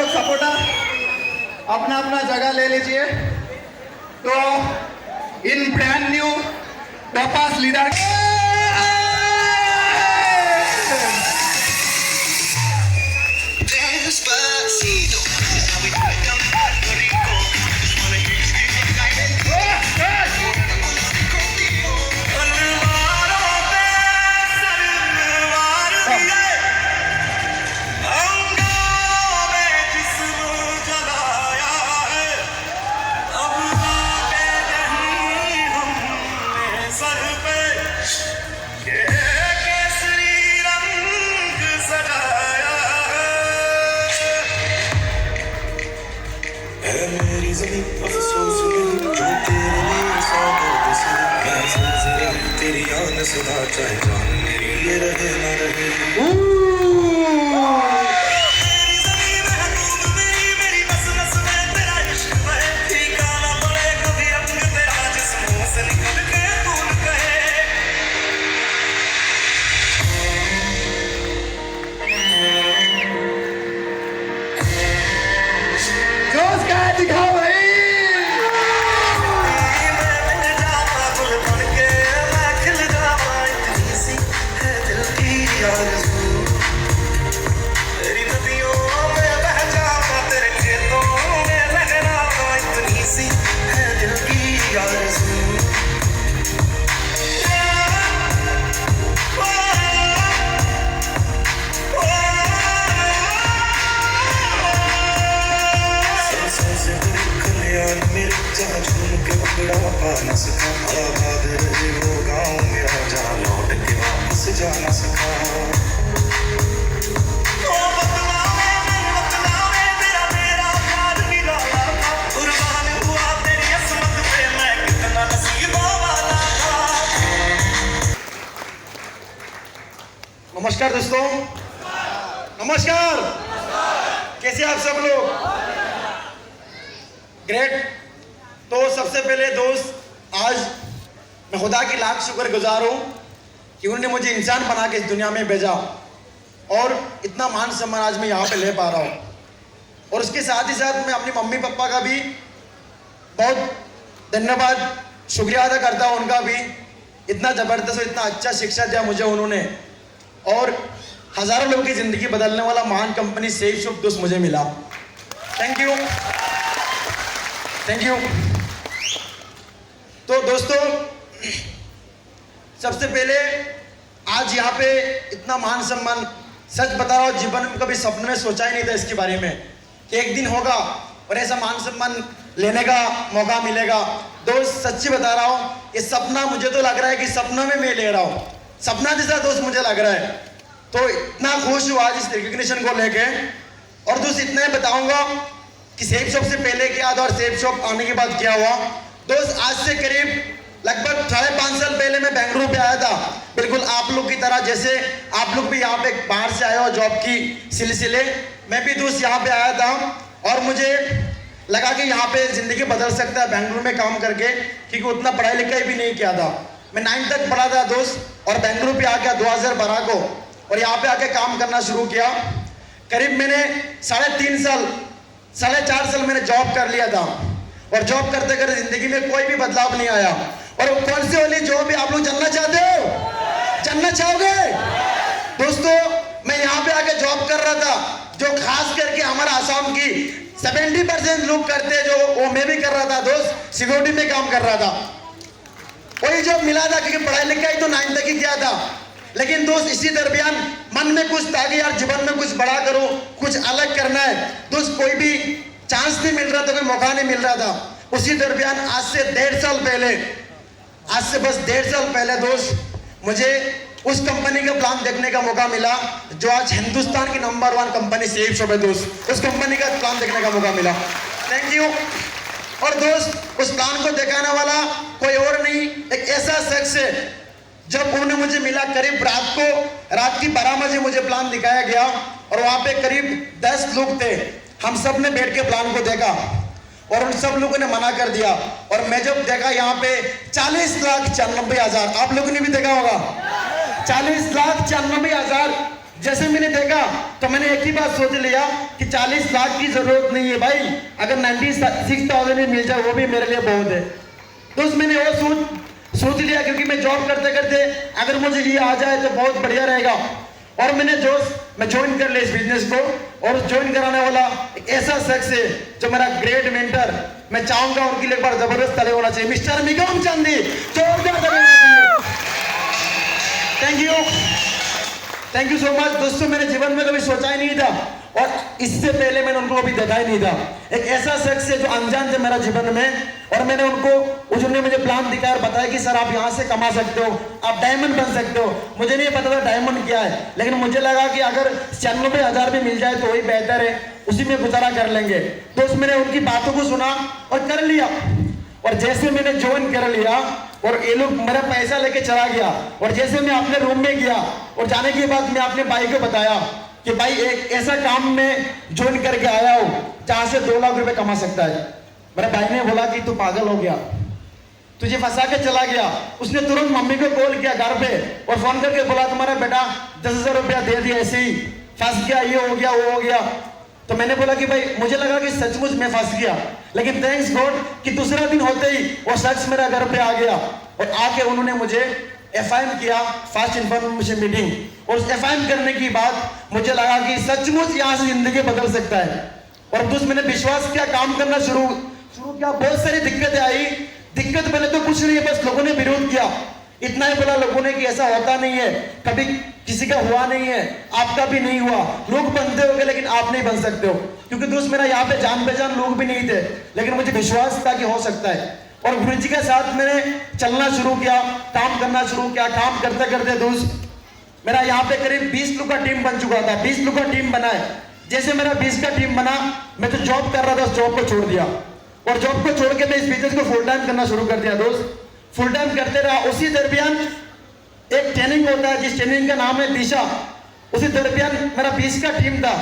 लोग सपोर्टर अपना अपना जगह ले लीजिए। तो इन ब्रांड न्यू टॉपास लीडर तेरी याद सदा चाहे जान मेरी ये रहे ना रहे। मेरी बस बस में तेरा इश्क है, ठिकाना पड़े कभी रंग तेरा जिस्मों से निकल के भूल गए। जोश का दिखाओ भाई। तेरी नदियों में बह जाऊं, तेरे खेतों में लहराऊं, इतनी सी है दिल की आरज़ू। सांसों से देख लिया मेरे जहाँ झूम के पकड़ा पा न सका। आबाद रहे वो गाँव मेरा जहाँ लौट के वापस जा न सका। नमस्कार दोस्तों, नमस्कार। कैसे आप सब लोग? ग्रेट। तो सबसे पहले दोस्त, आज मैं खुदा की लाख शुक्रगुजार हूँ कि उन्होंने मुझे इंसान बना के इस दुनिया में भेजा और इतना मान सम्मान आज मैं यहाँ पे ले पा रहा हूँ। और उसके साथ ही साथ मैं अपनी मम्मी पापा का भी बहुत धन्यवाद, शुक्रिया अदा करता हूँ उनका भी। इतना ज़बरदस्त और इतना अच्छा शिक्षा दिया मुझे उन्होंने, और हज़ारों लोगों की ज़िंदगी बदलने वाला महान कंपनी सेफ शॉप दोस्त मुझे मिला। Thank you, thank you. तो दोस्तों, सबसे पहले आज यहाँ पे इतना मान सम्मान, सच बता रहा हूँ, जीवन में कभी सपने में सोचा ही नहीं था इसके बारे में कि एक दिन होगा और ऐसा मान सम्मान लेने का मौका मिलेगा। दोस्त सच्ची बता रहा हूँ, ये सपना मुझे तो लग रहा है कि सपना में मैं ले रहा हूँ, सपना जैसा दोस्त मुझे लग रहा है। तो इतना खुश हुआ आज इस रिकग्निशन को लेके। और दोस्त इतना ही बताऊंगा कि सेफ शॉप से पहले क्या था और सेफ शॉप आने के बाद क्या हुआ। दोस्त आज से करीब लगभग 5.5 साल पहले मैं बेंगलुरु पे आया था, बिल्कुल आप लोग की तरह, जैसे आप लोग भी यहाँ पे बाहर से आए हो जॉब की सिलसिले। मैं भी दोस्त यहाँ पे आया था और मुझे लगा कि यहाँ पे ज़िंदगी बदल सकता है बेंगलुरु में काम करके, क्योंकि उतना पढ़ाई लिखाई भी नहीं किया था। मैं 9th तक पढ़ा था दोस्त, और बेंगलुरु पे आ गया 2012 को और यहाँ पे आके काम करना शुरू किया। करीब मैंने 4.5 साल मैंने जॉब कर लिया था, और जॉब करते करते ज़िंदगी में कोई भी बदलाव नहीं आया। और कौन सी वाली जॉब भी आप लोग जानना चाहते हो? जानना चाहोगे? दोस्तों, मैं यहाँ पे आके जॉब कर रहा था, जो खास करके हमारा आसाम की 70% लोग करते हैं, जो वो मैं भी कर रहा था दोस्त, सिक्योरिटी में काम कर रहा था। वही जॉब मिला था, क्योंकि पढ़ाई लिखाई तो 9th तक ही किया था। लेकिन दोस्त इसी दरमियान मन में कुछ था कि यार जीवन में कुछ बड़ा करो, कुछ अलग करना है। दोस्त कोई भी चांस नहीं मिल रहा था, कोई मौका नहीं मिल रहा था। उसी दरमियान आज से 1.5 साल पहले, आज से बस 1.5 साल पहले दोस्त, मुझे उस कंपनी का प्लान देखने का मौका मिला जो आज हिंदुस्तान की नंबर 1 कंपनी सेफ शॉप है दोस्त। उस कंपनी का प्लान देखने का मौका मिला। Thank you. और दोस्त, उस प्लान को दिखाने वाला कोई और नहीं, एक ऐसा शख्स है। जब उन्होंने मुझे मिला, करीब रात की 12 बजे मुझे प्लान दिखाया गया, और वहाँ पे करीब 10 लोग थे। हम सब ने बैठ के प्लान को देखा और उन सब लोगों ने मना कर दिया। और मैं जब देखा यहाँ पे 40,94,000, आप लोगों ने भी देखा होगा, 40,94,000 जैसे मैंने देखा तो मैंने एक ही बात सोच लिया कि 40 लाख की जरूरत नहीं है भाई, अगर 96,000 ही मिल जाए वो भी मेरे लिए बहुत है। तो मैंने वो सोच लिया, क्योंकि मैं जॉब करते करते अगर मुझे ये आ जाए तो बहुत बढ़िया रहेगा। और मैं ज्वाइन कर लिया इस बिजनेस को, और ज्वाइन कराने वाला एक ऐसा शख्स है जो मेरा ग्रेट मेंटर, मैं चाहूंगा उनके लिए एक बार जबरदस्त ताली होना चाहिए, मिस्टर निगम चांदी, जोरदार ताली होना चाहिए। थैंक यू सो मच दोस्तों। मैंने जीवन में कभी सोचा ही नहीं था, और इससे पहले मैंने उनको कभी देखा ही नहीं था। एक ऐसा शख्स है जो अनजान थे मेरा जीवन में, और मैंने उन्होंने मुझे प्लान दिखाया और बताया कि सर आप यहाँ से कमा सकते हो, आप डायमंड बन सकते हो। मुझे नहीं पता था डायमंड क्या है, लेकिन मुझे लगा कि अगर 96,000 भी मिल जाए तो वही बेहतर है, उसी में गुजारा कर लेंगे। तो मैंने उनकी बातों को सुना और कर लिया। और जैसे मैंने ज्वाइन कर लिया और ये लोग मेरा पैसा लेके चला गया, और जैसे मैं अपने रूम में गया और जाने के बाद मैं अपने भाई को बताया कि भाई एक ऐसा काम में ज्वाइन करके आया हूँ जहां से 2 लाख रुपए कमा सकता है। मेरे भाई ने बोला कि तू पागल हो गया, तुझे फंसा के चला गया। उसने तुरंत मम्मी को कॉल किया घर पे और फोन करके बोला तुम्हारा बेटा 10,000 रुपया दे दिया, ऐसे ही फंस गया, ये हो गया वो हो गया। तो मैंने बोला कि भाई मुझे लगा कि सचमुच मैं फंस गया, लेकिन थैंक्स गॉड कि दूसरा दिन होते ही वो शख्स मेरा घर पे आ गया, और आके उन्होंने मुझे एफआईएम किया, फास्ट इन्फॉर्मेशन मीटिंग। और उस एफआईएम करने की बाद मुझे लगा कि सचमुच यहाँ से जिंदगी बदल सकता है। और दोस्त मैंने विश्वास किया, काम करना शुरू किया। बहुत सारी दिक्कतें आई। दिक्कत पहले तो कुछ नहीं है, बस लोगों ने विरोध किया। इतना ही बोला लोगों ने कि ऐसा होता नहीं है, कभी किसी का हुआ नहीं है, आपका भी नहीं हुआ। लोग बनते होंगे लेकिन आप नहीं बन सकते हो। क्योंकि दोस्त मेरा यहाँ पे जान पहचान लोग भी नहीं थे, लेकिन मुझे विश्वास था कि हो सकता है। और गुरु जी के साथ मैंने चलना शुरू किया, काम करना शुरू किया। काम करते करते दोस्त मेरा यहाँ पे करीब 20 लोग का टीम बन चुका था। 20 लोग का टीम बना है। जैसे मेरा 20 का टीम बना, मैं तो जॉब कर रहा था, उस जॉब को छोड़ दिया, और जॉब को छोड़ के मैं इस बिजनेस को फुल टाइम करना शुरू कर दिया। दोस्त फुल टाइम करते रहा। उसी दरमियान एक ट्रेनिंग होता है जिस ट्रेनिंग का नाम है दिशा, उसी दरमियान मेरा 20 का टीम था,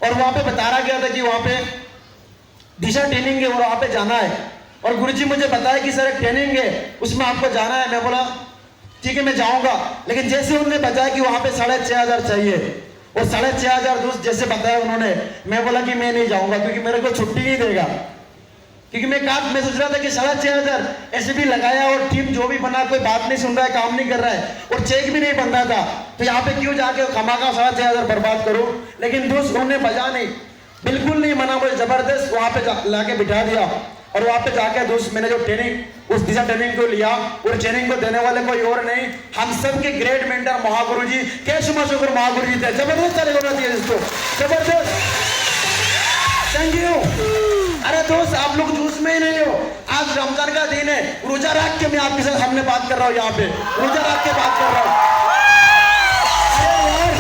और वहां पे बताया गया था कि वहां पे दिशा ट्रेनिंग है और वहां पे जाना है। और गुरुजी मुझे बताया कि सर एक ट्रेनिंग है, उसमें आपको जाना है। मैं बोला ठीक है मैं जाऊंगा, लेकिन जैसे उन्होंने बताया कि वहां पे 6,500 चाहिए, और 6,500 दोस्त जैसे बताया उन्होंने, मैं बोला कि मैं नहीं जाऊंगा, क्योंकि मेरे को छुट्टी नहीं देगा। क्योंकि मैं सोच रहा था कि 6,500 ऐसे भी लगाया, और टीम जो भी बना कोई बात नहीं सुन रहा है, काम नहीं कर रहा है, और चेक भी नहीं बन रहा था, तो यहाँ पे क्यों जाके कमा का 6,500 बर्बाद करूं। लेकिन दोस्त उन्होंने बजा नहीं, बिल्कुल नहीं मना, मुझे जबरदस्त वहां पे लाके बिठा दिया। और वहां पे जाके दोस्त मैंने जो ट्रेनिंग उस दिशा ट्रेनिंग को लिया, और ट्रेनिंग को देने वाले कोई और नहीं, हम सब के ग्रेट मेंटर महागुरु जी, कैशुमा शुक्र महागुरु जी थे। जबरदस्त ताली होना चाहिए इसको, जबरदस्त, थैंक यू। अरे दोस्त आप लोग जूस में ही नहीं हो, आज रमजान का दिन है, रोजा रख के मैं आपके साथ सामने बात कर रहा हूँ, यहाँ पे रोजा रख के बात कर रहा हूँ। अरे यार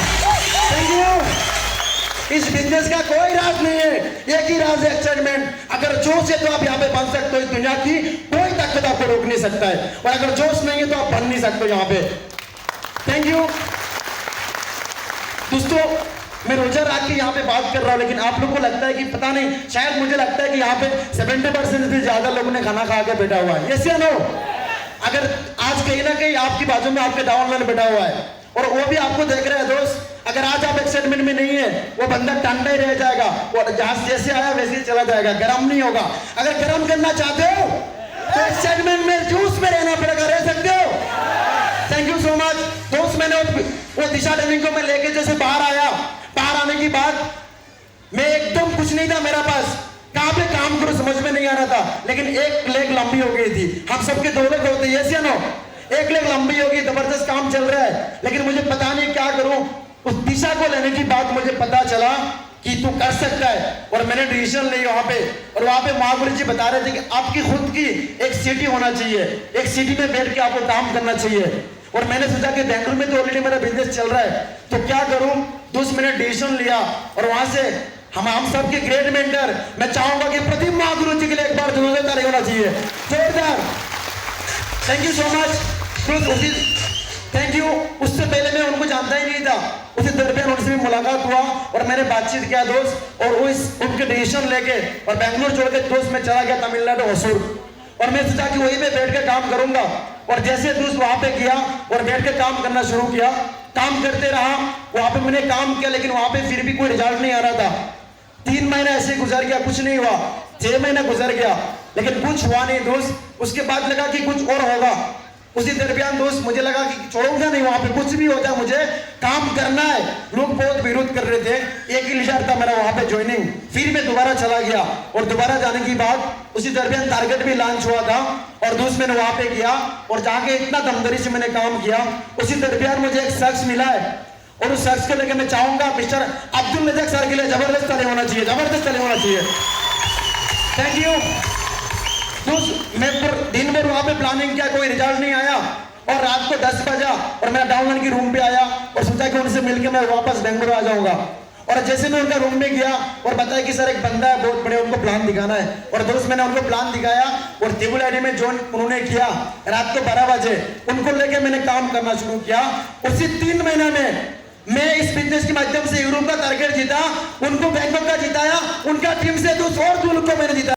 थैंक यू। इस बिजनेस का कोई राज नहीं है, एक ही राज है एक्साइटमेंट। अगर जोश है तो आप यहाँ पे बन सकते हो, इस दुनिया की कोई ताकत आपको रोक नहीं सकता है, और अगर जोश नहीं है तो आप बन नहीं सकते यहाँ पे। थैंक यू दोस्तों। मैं रोजा रख के यहाँ पे बात कर रहा हूँ, लेकिन आप लोगों को लगता है कि पता नहीं, शायद मुझे लगता है कि यहाँ पे 70% से ज्यादा लोगों ने खाना खा के बैठा हुआ है। यस या नो? अगर आज कहीं ना कहीं आपकी बाजू में आपके डाउनलाइन बैठा हुआ है, और वो भी आपको देख रहा है दोस्त, अगर आज आप एक्साइटमेंट में नहीं है, वो बंदा टंडा ही रह जाएगा, और जहां जैसे आया वैसे ही चला जाएगा, गर्म नहीं होगा। अगर गर्म करना चाहते हो तो एक्साइटमेंट में जूस में रहना पड़ेगा, रह सकते हो। थैंक यू सो मच दोस्त। मैंने वो दिशा ट्रेनिंग को मैं लेके जैसे बाहर आया, बाहर आने की बाद मैं एकदम कुछ नहीं था मेरा पास, कहां पे काम करूं समझ में नहीं आ रहा था, लेकिन एक लेग लंबी हो गई थी। हम सबके 2 लेग होते हैं, यस या नो? एक लेग लंबी होगी, जबरदस्त काम चल रहा है, लेकिन मुझे पता नहीं क्या करूं। उस दिशा को लेने की बात मुझे पता चला कि तू कर सकता है, और मैंने डिसीजन ली वहां पे। और वहां पे महागुरु जी बता रहे थे कि आपकी खुद की एक सिटी होना चाहिए, एक सिटी में बैठ के आपको काम करना चाहिए। और मैंने सोचा कि बेंगलुरु में तो ऑलरेडी मेरा बिजनेस चल रहा है, तो क्या करूं। दोस्त मैंने डिसीजन लिया, और वहां से हम सब के ग्रेट मेंटर, मैं चाहूंगा कि प्रदीप महागुरु जी के लिए एक बार जोरदार ताली होना चाहिए, जोरदार। Thank you so much. Thank you. उससे पहले मैं उनको जानता ही नहीं था, उसी दरमियान उनसे भी मुलाकात हुआ और मैंने बातचीत किया दोस्त, और उनके डिसीजन लेके और बेंगलुरु छोड़ के दोस्त मैं चला गया तमिलनाडु होसूर। और मैं सोचा कि वहीं पे बैठ के काम करूंगा, और जैसे दोस्त वहां पे गया और बैठ के काम करना शुरू किया, काम करते रहा। वहां पे मैंने काम किया, लेकिन वहां पे फिर भी कोई रिजल्ट नहीं आ रहा था। 3 महीना ऐसे गुजर गया, कुछ नहीं हुआ। 6 महीना गुजर गया, लेकिन कुछ हुआ नहीं दोस्त। उसके बाद लगा कि कुछ और होगा। उसी दरमियान दोस्त मुझे लगा कि छोड़ूंगा नहीं, वहां पे कुछ भी होता है, मुझे काम करना है। लोग बहुत विरोध कर रहे थे, एक ही विचार था मेरा वहां पे ज्वाइनिंग। फिर मैं दोबारा चला गया, और दोबारा जाने की बाद उसी दरमियान टारगेट भी लॉन्च हुआ था, और दोस्त मैंने वहां पे किया, और जाके इतना दमदरी से मैंने काम किया। उसी दरमियान मुझे एक शख्स मिला है, और उस शख्स को लेकर मैं चाहूंगा मिस्टर अब्दुल रज़ाक सर के लिए जबरदस्त ताली होना चाहिए, जबरदस्त ताली होना चाहिए। थैंक यू दोस्त। मैं दिन भर वहां पे प्लानिंग किया, कोई रिजल्ट नहीं आया, और रात को 10 बजा और मैं डाउनलाइन की रूम पे आया और सोचा कि उनसे मिलकर मैं वापस बेंगलुरु आ जाऊंगा। और जैसे मैं उनका रूम में गया और बताया कि सर एक बंदा है बहुत बड़े, उनको प्लान दिखाना है, और दोस्त मैंने उनको प्लान दिखाया, और टेबल आईडी में ज्वाइन उन्होंने किया। रात को 12 बजे उनको लेके मैंने काम करना शुरू किया। उसी 3 महीने में मैं इस बिजनेस के माध्यम से यूरोप का टारगेट जीता, उनको बैंकॉक का जिताया, उनका टीम से 200 और को मैंने जीता।